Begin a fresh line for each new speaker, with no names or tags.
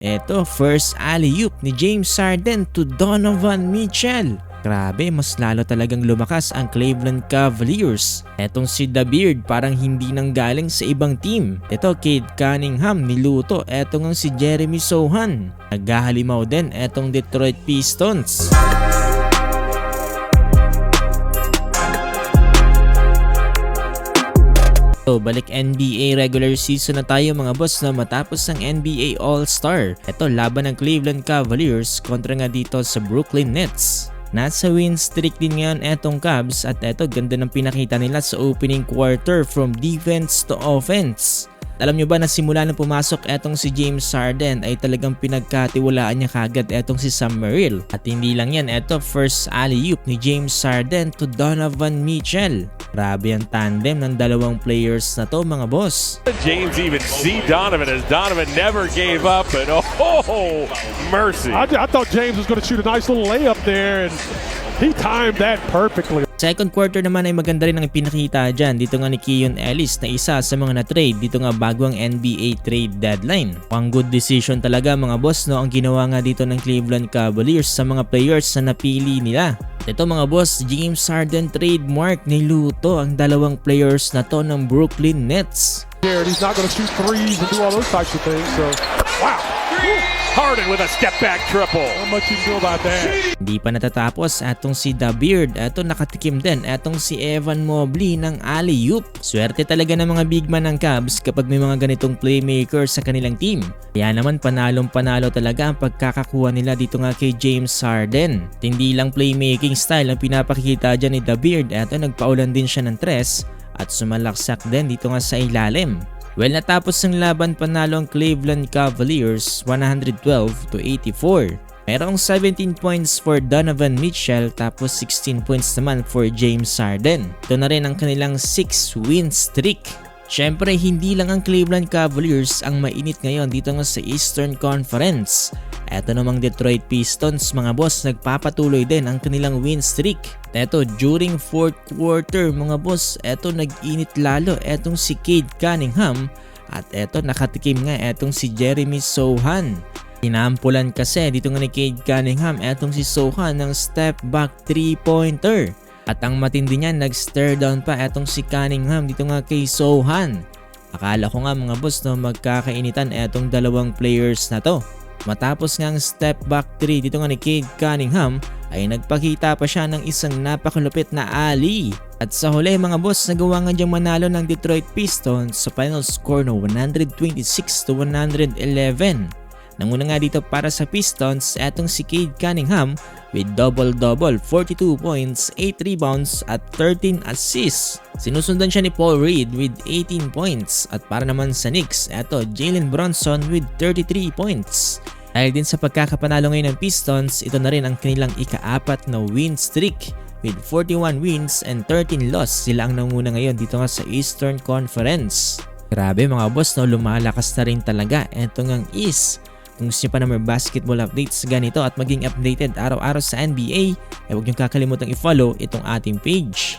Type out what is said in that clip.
Eto, first alley-oop ni James Harden to Donovan Mitchell. Grabe, mas lalo talagang lumakas ang Cleveland Cavaliers. Etong si The Beard parang hindi nang galing sa ibang team. Eto, Cade Cunningham niluto. Eto nga si Jeremy Sohan. Naghahalimaw din etong Detroit Pistons. So, balik NBA regular season na tayo mga boss na matapos ng NBA All-Star. Ito, laban ng Cleveland Cavaliers kontra nga dito sa Brooklyn Nets. Nasa win streak din ngayon etong Cavs at eto ganda ng pinakita nila sa opening quarter from defense to offense. Alam nyo ba na simula nang pumasok etong si James Harden ay talagang pinagkatiwalaan niya kagad etong si Sam Merrill. At hindi lang yan, eto first alley-oop ni James Harden to Donovan Mitchell. Grabe ang tandem ng dalawang players na to mga boss.
James even see Donovan as Donovan never gave up, but oh, mercy.
I thought James was going to shoot a nice little layup there, and he timed that perfectly.
Second quarter naman ay maganda rin ang pinakita dyan dito nga ni Keon Ellis na isa sa mga na-trade dito nga bago ang NBA trade deadline. Ang good decision talaga mga boss no ang ginawa nga dito ng Cleveland Cavaliers sa mga players na napili nila. Ito mga boss, James Harden trademark niluto ang dalawang players na to ng Brooklyn Nets.
He's not going to shoot threes and do all those types of things, so wow.
Harden with a step back triple.
How much you do about that?
Hindi pa natatapos atong si The Beard, eto nakatikim din atong si Evan Mobley ng alley-oop. Swerte talaga ng mga big man ng Cavs kapag may mga ganitong playmakers sa kanilang team. Kaya naman panalong-panalo talaga ang pagkakakuha nila dito nga kay James Harden. At hindi lang playmaking style ang pinapakita dyan ni The Beard, eto nagpaulan din siya ng tres at sumalaksak din dito nga sa ilalim. Well, natapos ng laban panalo ang Cleveland Cavaliers 112-84. Mayroong 17 points for Donovan Mitchell tapos 16 points naman for James Harden. Ito na rin ang kanilang 6-win streak. Syempre, hindi lang ang Cleveland Cavaliers ang mainit ngayon dito nga sa Eastern Conference. Eto namang Detroit Pistons mga boss, nagpapatuloy din ang kanilang win streak. Eto, during fourth quarter mga boss, eto nag-init lalo etong si Cade Cunningham at eto nakatikim nga etong si Jeremy Sohan. Inampulan kasi dito nga ni Cade Cunningham etong si Sohan ng step back 3-pointer. At ang matindi niyan, nag-stare down pa etong si Cunningham dito nga kay Sohan. Akala ko nga mga boss no magkakainitan etong dalawang players na to. Matapos nga ang step back 3 dito nga ni Cade Cunningham ay nagpakita pa siya ng isang napakalupit na alley. At sa huli mga boss, nagawa nga diyang manalo ng Detroit Pistons sa final score no 126-111. Nanguna nga dito para sa Pistons etong si Cade Cunningham with double-double, 42 points, 8 rebounds at 13 assists. Sinusundan siya ni Paul Reed with 18 points at para naman sa Knicks, eto Jalen Brunson with 33 points. Dahil din sa pagkakapanalo ngayon ng Pistons, ito na rin ang kanilang ika-4 na win streak. With 41 wins and 13 loss, sila ang nanguna ngayon dito nga sa Eastern Conference. Grabe mga boss no, lumalakas na rin talaga eto ngang East. Kung gusto nyo pa na may basketball updates ganito at maging updated araw-araw sa NBA, ay huwag nyo kakalimutang i-follow itong ating page.